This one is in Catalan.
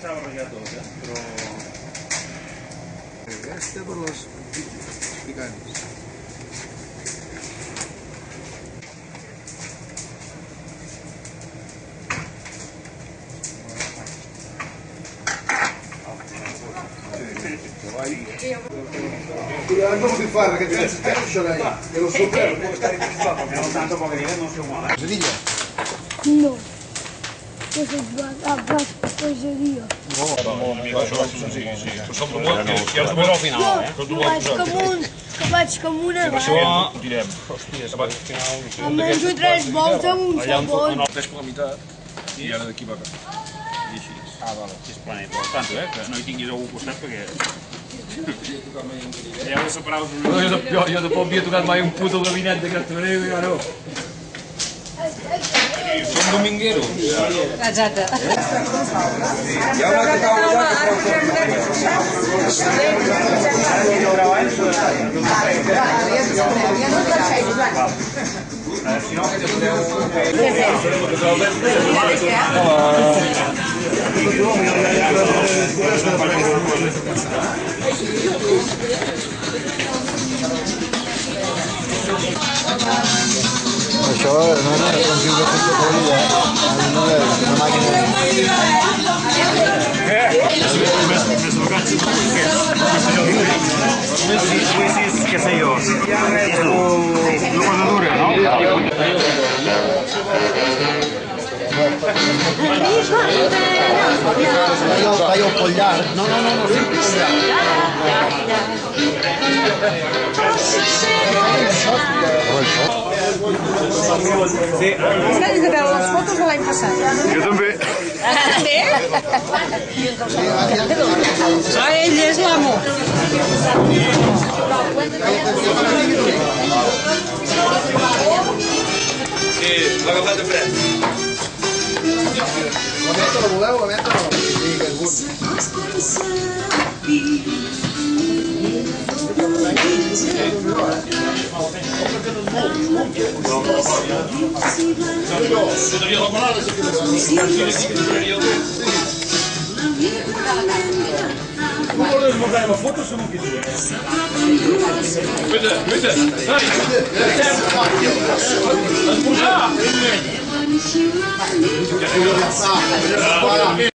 s'ha barrejat tot, però... Este per les picants. Cuidado con farra, che ti scaccia lei, che lo so bene. Abbiamo tanto poche dire, non si uguale. Sevilla? No. Cosa sbagliata, poesia. Ja us veureu al final, eh? Vaig com una Això vara. ho tirem. Em menjo 3 bous en un segon. Peix per la meitat i ara d'aquí va cap. I així. Ah, vale. És planet. Per tant, que no hi tinguis algú al costat perquè... Ja heu de separar-vos. Jo tampoc havia tocat mai un puto gabinet d'aquesta manera, jo no. Som domingueros. Exacte. Hi ha una altra taula Això no era com si ho hagués fet tota la vida, no era una màquina. Qué sé yo. Una cosa dura, ¿no? Talla el coll llarg. No, sempre el Ganes de veure les fotos de l'any passat. Jo també. També? Ell és l'amo. Sí, l'ha agafat de fred. La meta la voleu, la meta no? Sí, que és bon. Esmorzar!